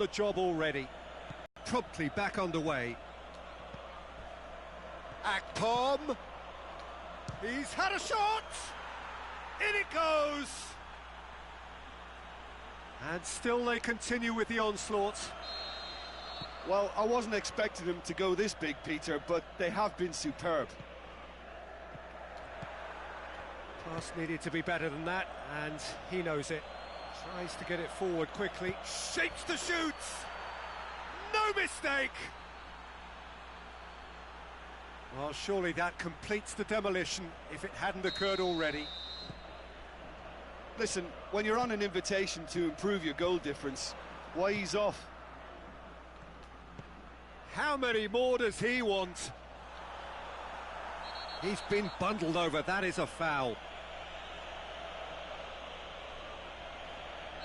the job already. Promptly back underway. Akpom. He's had a shot! In it goes! And still they continue with the onslaught. Well, I wasn't expecting them to go this big, Peter, but they have been superb. Pass needed to be better than that, and he knows it. Tries to get it forward quickly. Shapes the shoots! No mistake! Well, surely that completes the demolition, if it hadn't occurred already. Listen, when you're on an invitation to improve your goal difference, why ease off? How many more does he want? He's been bundled over, that is a foul.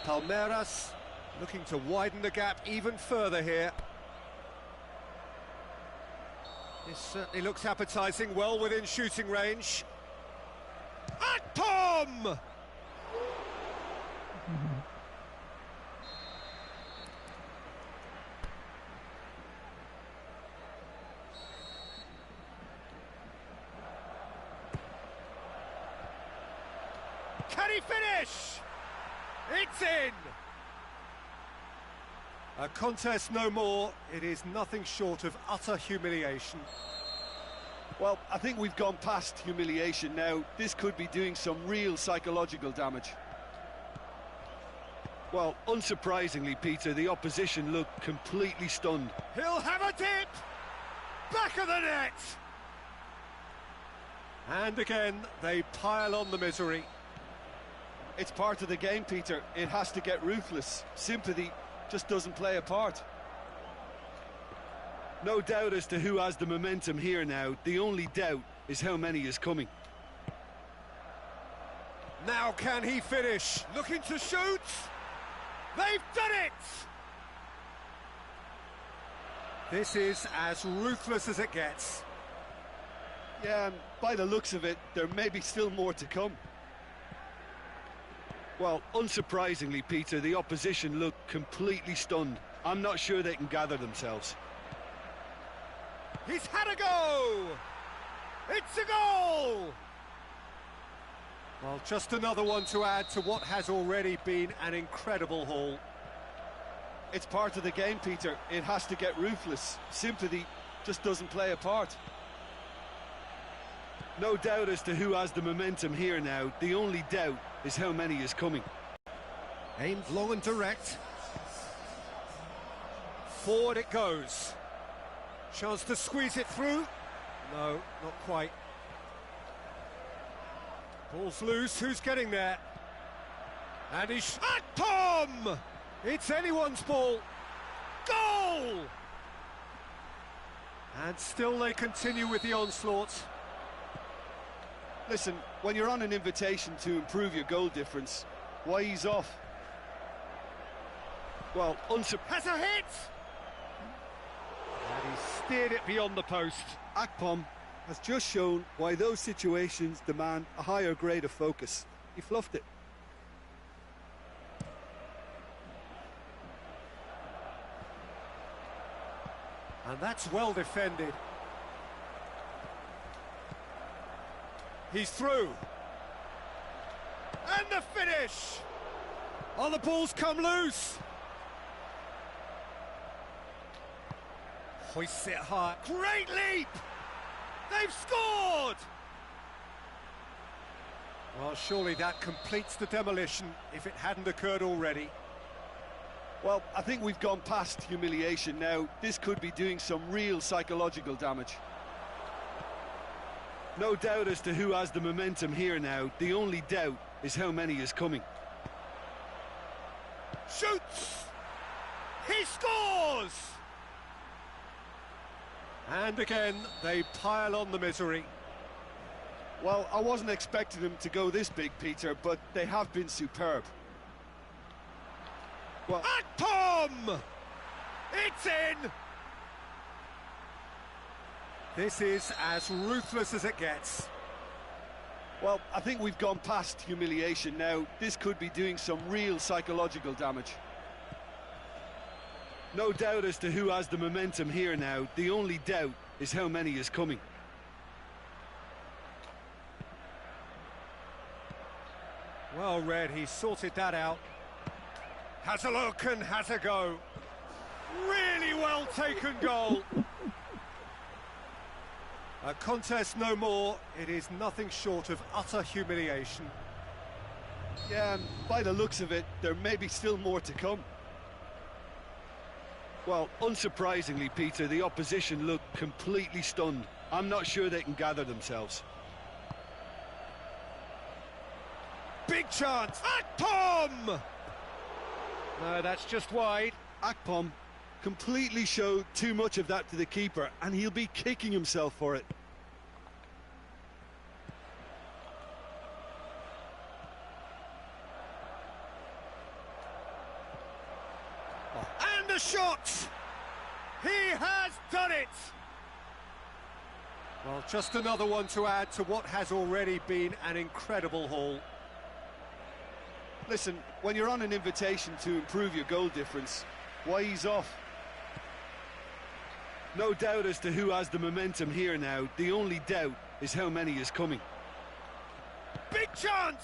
Palmeiras looking to widen the gap even further here. This certainly looks appetising, well within shooting range. Akpom! Can he finish? It's in! A contest no more. It is nothing short of utter humiliation. Well, I think we've gone past humiliation now. This could be doing some real psychological damage. Well, unsurprisingly, Peter, the opposition looked completely stunned. He'll have a dip! Back of the net! And again, they pile on the misery. It's part of the game, Peter. It has to get ruthless. Sympathy just doesn't play a part. No doubt as to who has the momentum here now. The only doubt is how many is coming. Now can he finish? Looking to shoot! They've done it! This is as ruthless as it gets. Yeah, and by the looks of it, there may be still more to come. Well, unsurprisingly, Peter, the opposition look completely stunned. I'm not sure they can gather themselves. He's had a go! It's a goal! Well, just another one to add to what has already been an incredible haul. It's part of the game, Peter. It has to get ruthless. Sympathy just doesn't play a part. No doubt as to who has the momentum here now. The only doubt is how many is coming. Aimed long and direct. Forward it goes. Chance to squeeze it through. No, not quite. Ball's loose, who's getting there? And he's... Akpom! It's anyone's ball. Goal! And still they continue with the onslaught. Listen, when you're on an invitation to improve your goal difference, why ease off? Well, has a hit! And he steered it beyond the post. Akpom has just shown why those situations demand a higher grade of focus. He fluffed it. And that's well defended. He's through. And the finish! Oh, the ball's come loose! Hoists it high. Great leap! They've scored! Well, surely that completes the demolition, if it hadn't occurred already. Well, I think we've gone past humiliation now. This could be doing some real psychological damage. No doubt as to who has the momentum here now. The only doubt is how many is coming. Shoots! He scores! And again, they pile on the misery. Well, I wasn't expecting them to go this big, Peter, but they have been superb. Well, Akpom! It's in! This is as ruthless as it gets. Well, I think we've gone past humiliation now. This could be doing some real psychological damage. No doubt as to who has the momentum here now. The only doubt is how many is coming. Well read, he sorted that out. Has a look and has a go. Really well taken goal. A contest no more. It is nothing short of utter humiliation. Yeah, and by the looks of it, there may be still more to come. Well, unsurprisingly, Peter, the opposition look completely stunned. I'm not sure they can gather themselves. Big chance! Akpom! No, that's just wide. Akpom completely showed too much of that to the keeper, and he'll be kicking himself for it. And the shot! He has done it! Well, just another one to add to what has already been an incredible haul. Listen, when you're on an invitation to improve your goal difference, why ease off? No doubt as to who has the momentum here now. The only doubt is how many is coming. Big chance!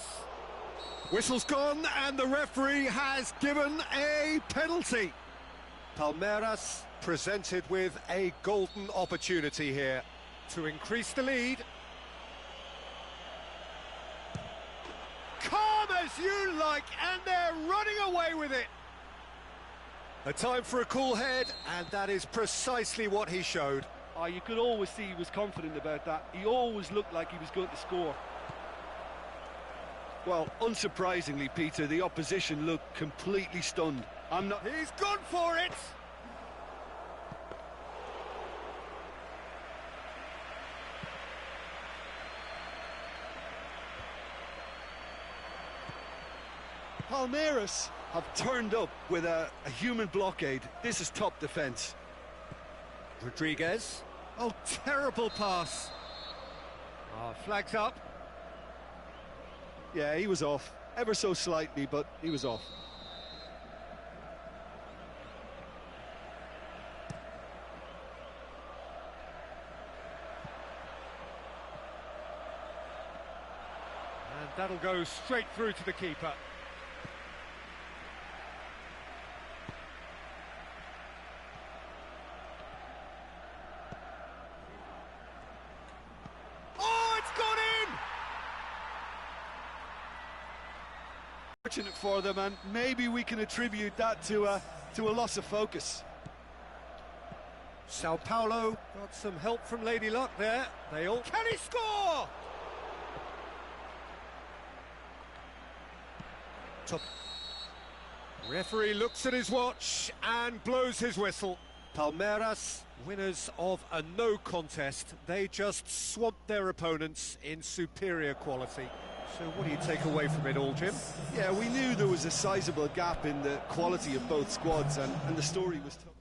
Whistle's gone and the referee has given a penalty. Palmeiras presented with a golden opportunity here to increase the lead. Calm as you like, and they're running away with it. A time for a cool head, and that is precisely what he showed. Oh, you could always see he was confident about that. He always looked like he was going to score. Well, unsurprisingly, Peter, the opposition looked completely stunned. He's gone for it! Palmeiras have turned up with a human blockade. This is top defence. Rodriguez. Oh, terrible pass. Flags up. Yeah, he was off. Ever so slightly, but he was off. And that'll go straight through to the keeper. Fortunate for them, and maybe we can attribute that to a loss of focus. Sao Paulo got some help from Lady Luck there. Can he score? Top. Referee looks at his watch and blows his whistle. Palmeiras, winners of a no contest. They just swamped their opponents in superior quality. So what do you take away from it all, Jim? Yeah, we knew there was a sizable gap in the quality of both squads, and the story was told.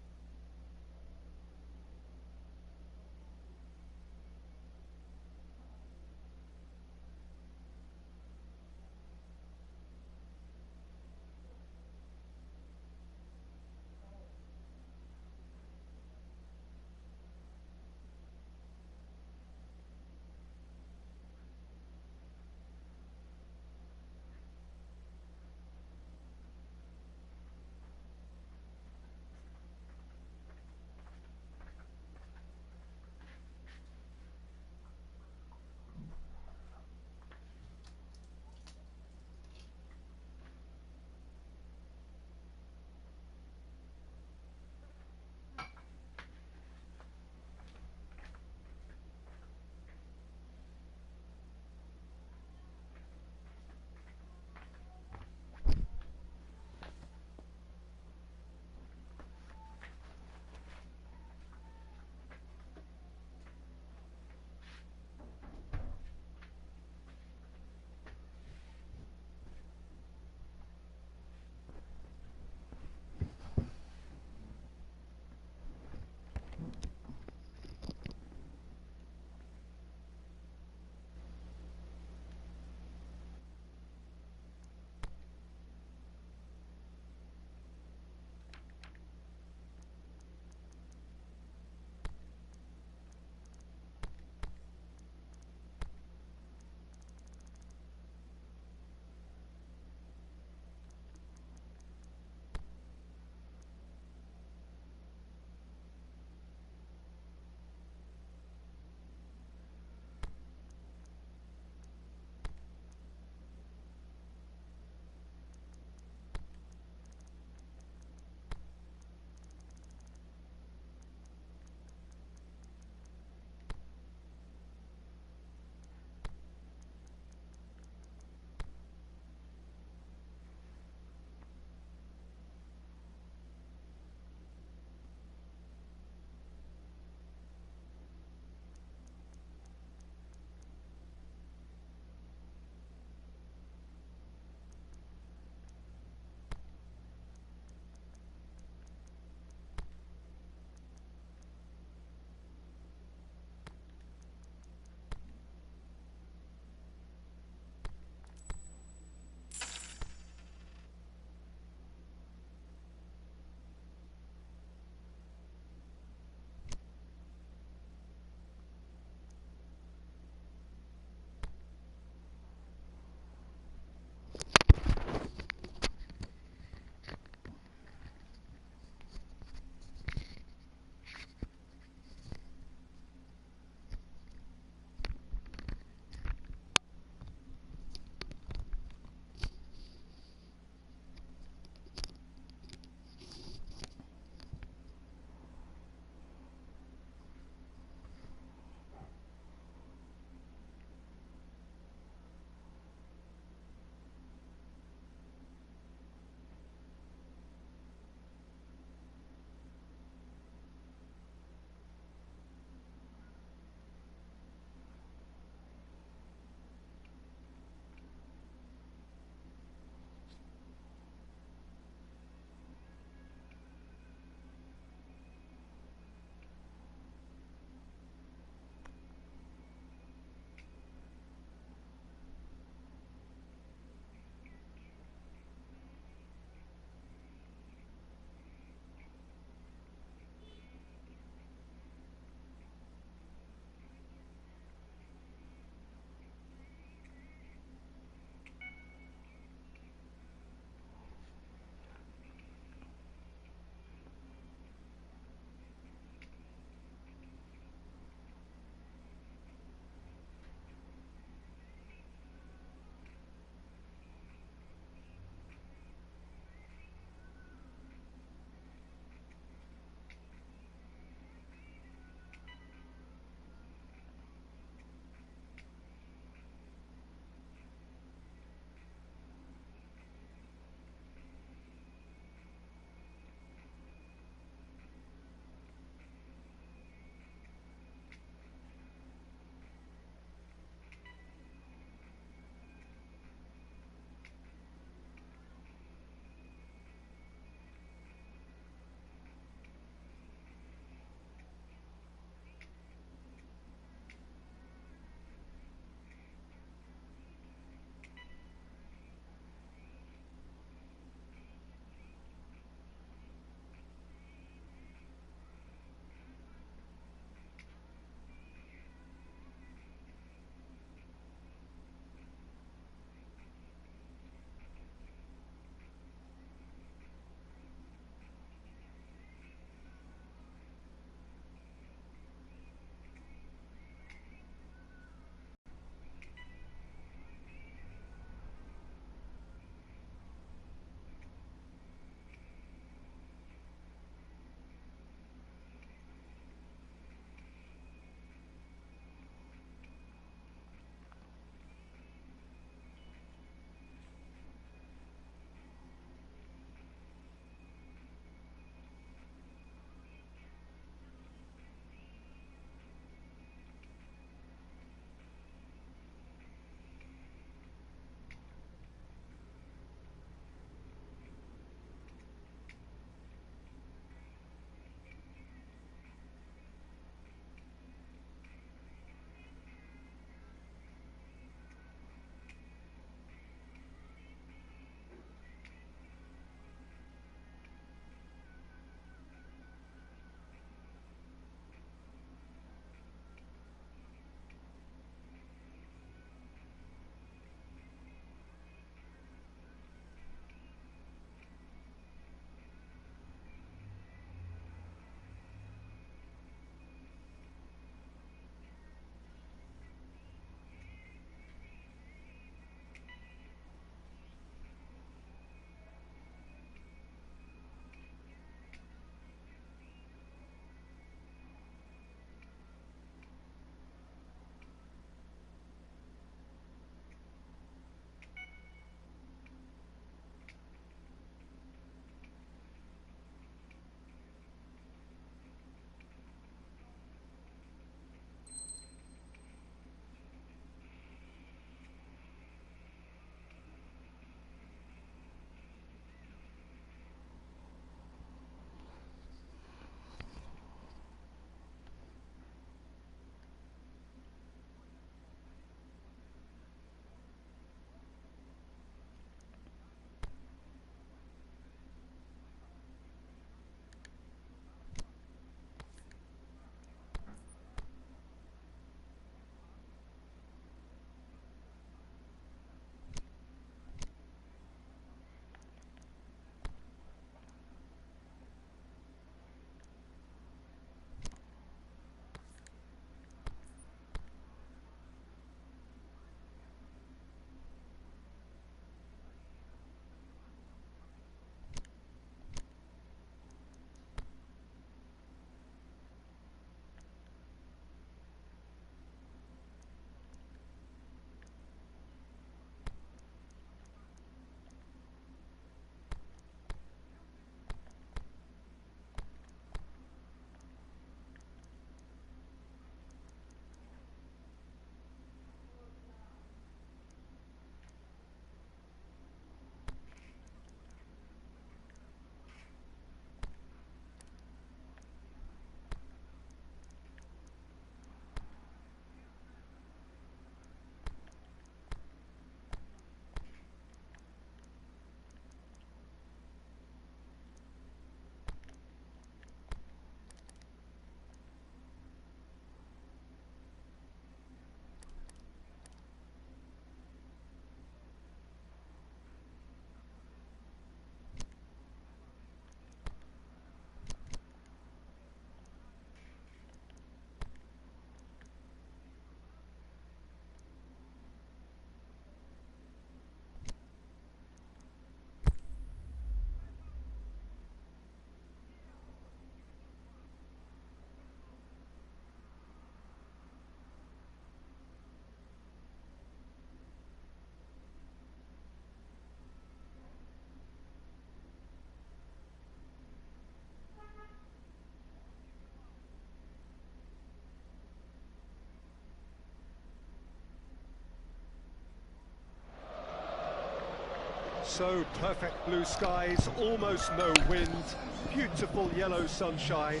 So perfect blue skies, almost no wind, beautiful yellow sunshine.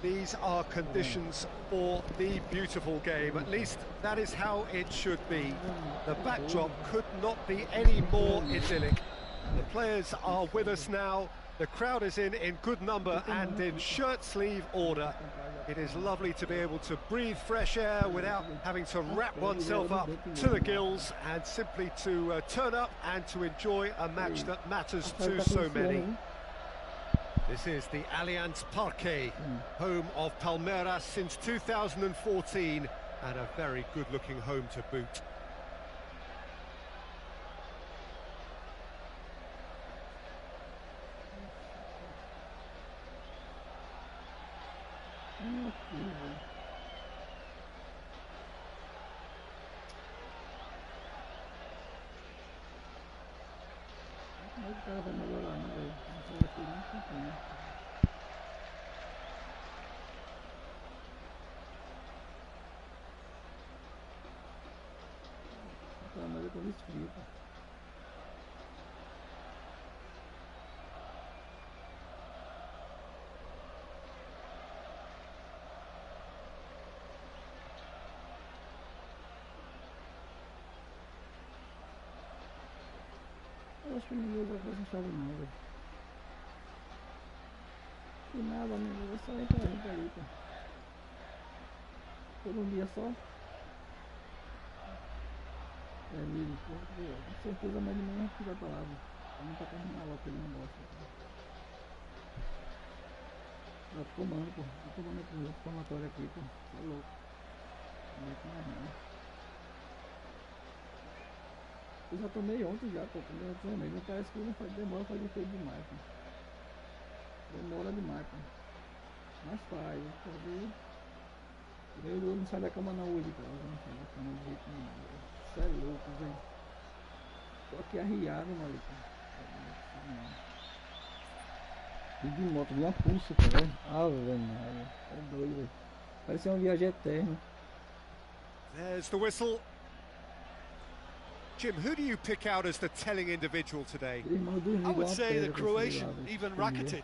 These are conditions for the beautiful game. At least that is how it should be. The backdrop could not be any more idyllic. The players are with us now. The crowd is in good number and in shirt-sleeve order. It is lovely to be able to breathe fresh air without having to wrap oneself up to the gills, and simply to turn up and to enjoy a match that matters to so many. This is the Allianz Parque, home of Palmeiras since 2014, and a very good-looking home to boot. Eu acho que ninguém vai fazer chave não, velho. Que nada, amigo. É só entra aí, pô. Todo um dia só. É livre, pô. Com certeza mais de manhã que vai pra lá, velho. Não tá pra arrumar lá que ele não gosta. Já tô tomando, pô. Tô tomando aqui, formatório aqui, pô. Tá louco. Não é que não. Eu já tomei ontem já, pô, quando eu tomei, mas parece que não faz, demora pra fazer efeito demais, pô. Demora demais, pô. Mas faz, pode. Eu não saio da cama não hoje, cara. Eu não saio da cama de jeito nenhum. Isso é louco, velho. Tô aqui arriado, maluco. E de moto, vi uma pulsa, cara. Ah, velho, é doido, velho. Parecia uma viagem eterna. There's the whistle. Jim, who do you pick out as the telling individual today? I would say the Croatian, Ivan Rakitic,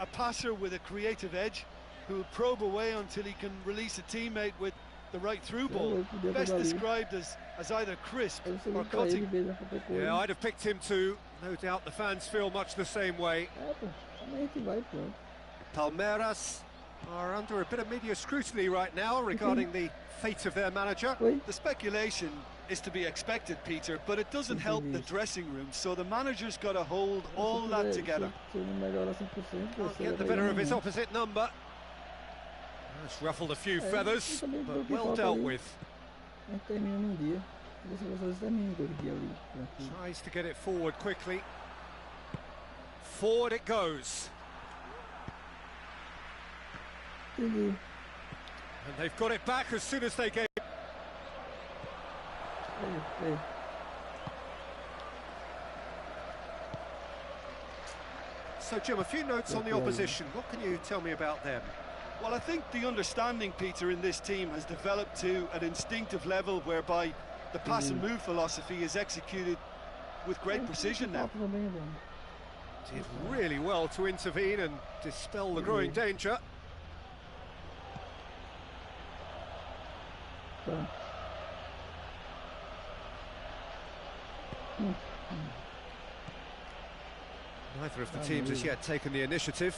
a passer with a creative edge, who will probe away until he can release a teammate with the right through ball. Best described as either crisp or cutting. Yeah, I'd have picked him too. No doubt the fans feel much the same way. Palmeiras are under a bit of media scrutiny right now regarding the fate of their manager. The speculation is to be expected, Peter, but it doesn't help the dressing room, so the manager's got to hold all that together. Can't get the better of his opposite number. That's ruffled a few feathers, but well dealt with. Tries to get it forward quickly. Forward it goes. And they've got it back as soon as they gave. So, Jim, a few notes on the opposition. What can you tell me about them? Well, I think the understanding, Peter, in this team has developed to an instinctive level whereby the pass and move philosophy is executed with great precision now. Did really well to intervene and dispel the growing danger. Neither of the teams has yet taken the initiative.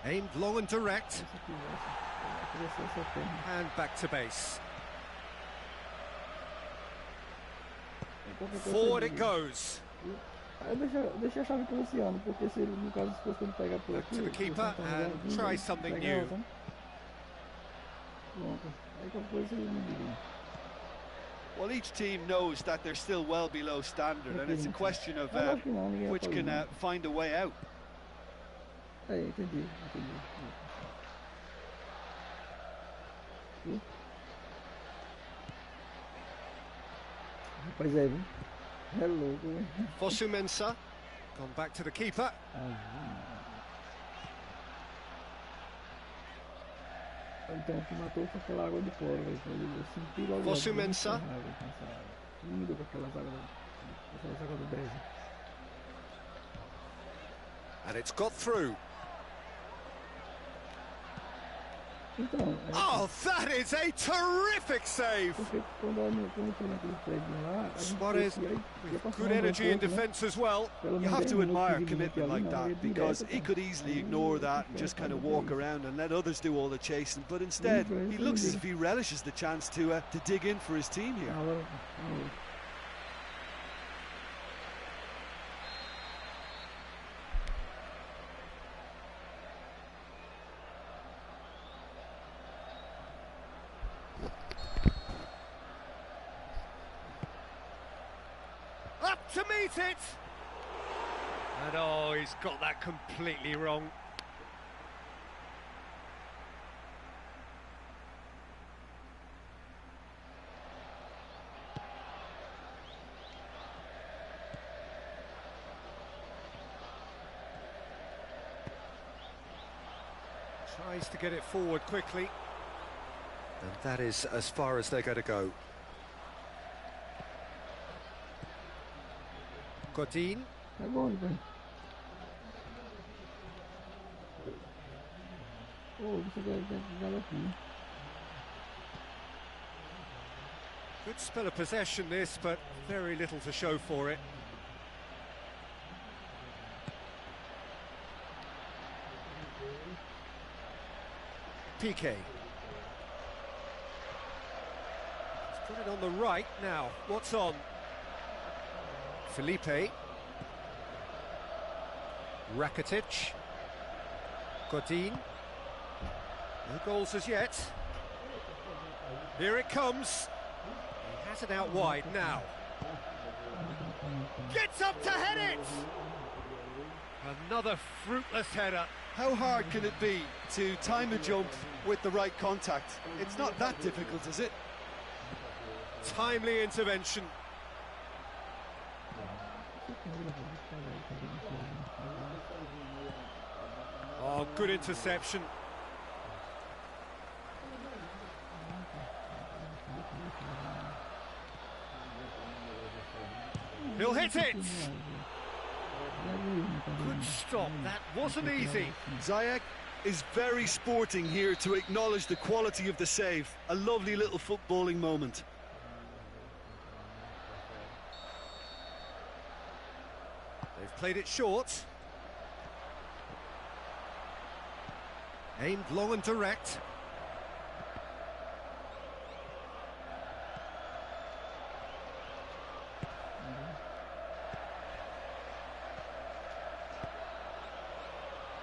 Aimed long and direct. And back to base. Forward it goes. Deixa a chave pro Luciano, porque se ele, no caso, se fosse ele pegar por aqui... To the keeper and try something new. Pronto, aí qualquer coisa ele me diga. Well, each team knows that they're still well below standard, and it's a question of which can find a way out. Entendi. Rapaz, é, viu? É louco, né? Fosu-Mensah gone back to the keeper. Então, o que matou foi aquela água de fora, velho. Eu senti logo. Fosu-Mensah. Úmido com aquelas águas. And it's got through. Então, Oh, that is a terrific save! porque quando foi naquele prédio lá, a gente Suarez ia with passar good energy in defence as well. Pelo You menos have 10 to minutos, admire 15 minutos commitment ali, like não, that, ia because direto, he cara. could easily Aí, ignore that and just kind of walk depois. around and let others do all the chasing, but instead he looks as if he relishes the chance to dig in for his team here. Na hora, Up to meet it! And oh, he's got that completely wrong. Tries to get it forward quickly. And that is as far as they're going to go. Godin. é bom, velho. Pô, você vai jogar aqui. Good spell of possession this, but very little to show for it. Piqué. He's put it on the right now. What's on? Felipe. Rakitic. Godin. No goals as yet. Here it comes. He has it out wide now. Gets up to head it! Another fruitless header. How hard can it be to time a jump with the right contact? It's not that difficult, is it? Timely intervention. Oh, good interception. He'll hit it! Good stop, that wasn't easy. Ziyech is very sporting here to acknowledge the quality of the save. A lovely little footballing moment. They've played it short. Aimed long and direct.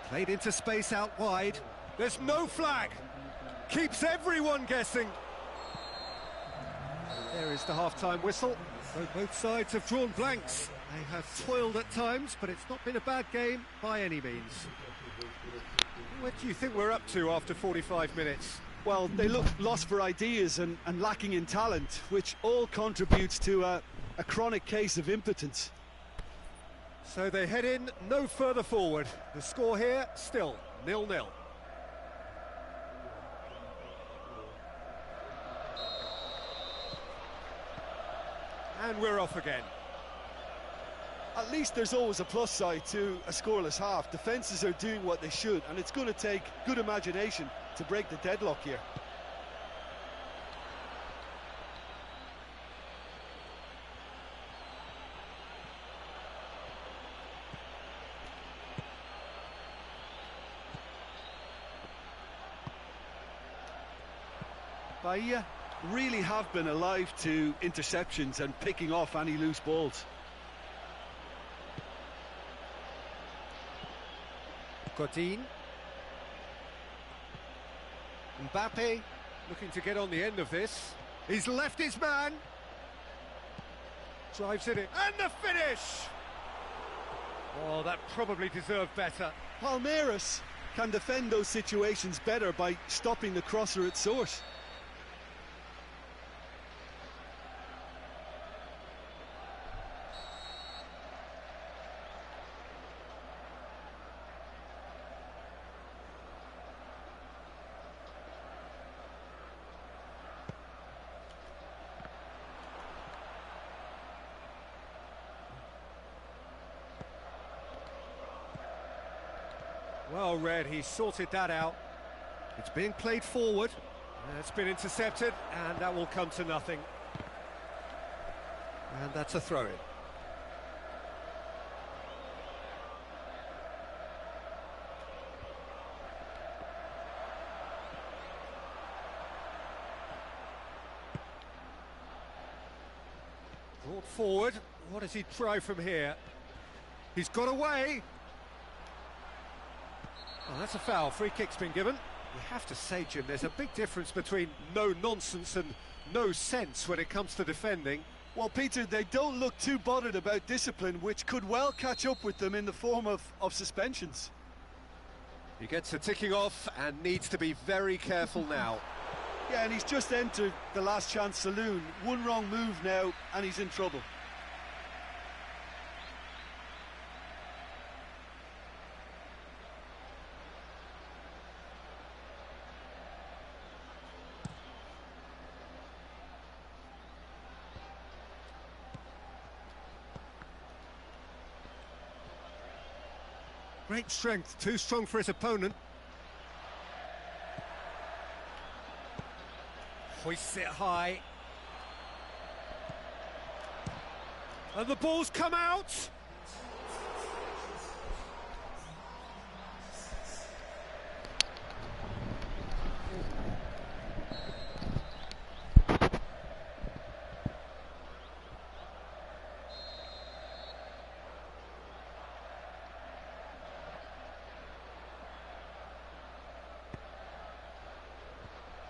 Played into space out wide. There's no flag. Keeps everyone guessing. There is the half-time whistle. So both sides have drawn blanks. They have toiled at times, but it's not been a bad game by any means. What do you think we're up to after 45 minutes? Well, they look lost for ideas and lacking in talent, which all contributes to a chronic case of impotence. So they head in no further forward. The score here still 0-0. And we're off again. At least there's always a plus side to a scoreless half. Defences are doing what they should, and it's going to take good imagination to break the deadlock here. Bahia really have been alive to interceptions and picking off any loose balls. Godin. Mbappe looking to get on the end of this. He's left his man. Drives in it. And the finish! Oh, that probably deserved better. Palmeiras can defend those situations better by stopping the crosser at source. Well read, he sorted that out. It's being played forward. It's been intercepted, and that will come to nothing. And that's a throw-in. Brought forward. What does he try from here? He's got away. Oh, that's a foul. Free kick's been given. You have to say, Jim, there's a big difference between no nonsense and no sense when it comes to defending. Well, Peter, they don't look too bothered about discipline, which could well catch up with them in the form of suspensions. He gets a ticking off and needs to be very careful now. Yeah, and he's just entered the last chance saloon. One wrong move now, and he's in trouble. Great strength, too strong for his opponent. Hoists it high. And the ball's come out!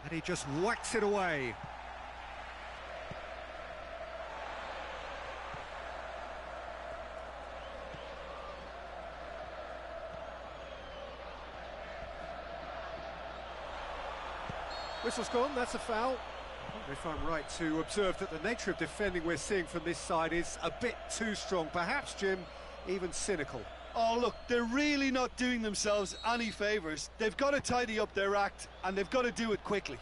And he just whacks it away. Whistle's gone, that's a foul. I wonder if I'm right to observe that the nature of defending we're seeing from this side is a bit too strong. Perhaps, Jim, even cynical. Oh, look, they're really not doing themselves any favours. They've got to tidy up their act, and they've got to do it quickly.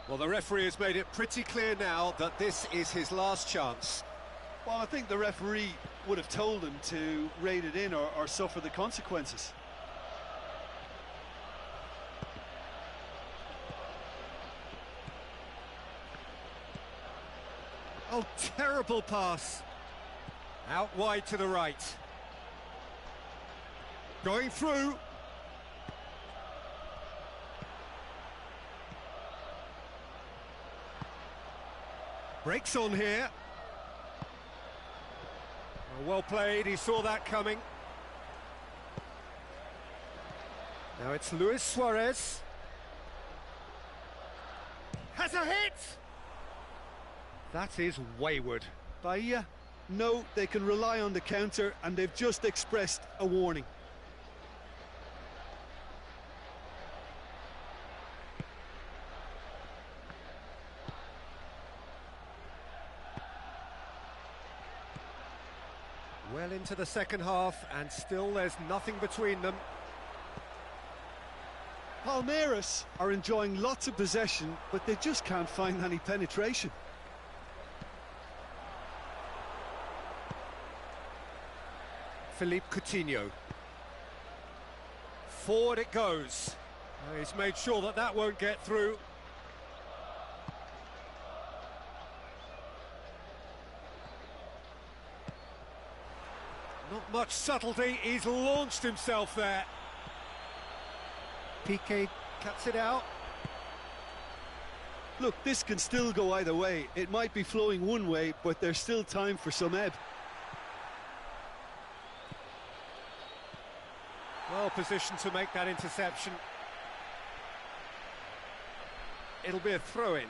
Well, the referee has made it pretty clear now that this is his last chance. Well, I think the referee would have told him to rein it in or suffer the consequences. Oh, terrible pass. Out wide to the right. Going through. Breaks on here. Well played, he saw that coming. Now it's Luis Suarez. Has a hit! That is wayward. Bahia, no, they can rely on the counter, and they've just expressed a warning. Well into the second half, and still there's nothing between them. Palmeiras are enjoying lots of possession, but they just can't find any penetration. Philippe Coutinho. Forward it goes. He's made sure that that won't get through. Not much subtlety, he's launched himself there. Piqué cuts it out. Look, this can still go either way. It might be flowing one way, but there's still time for some ebb. Well positioned to make that interception. It'll be a throw-in.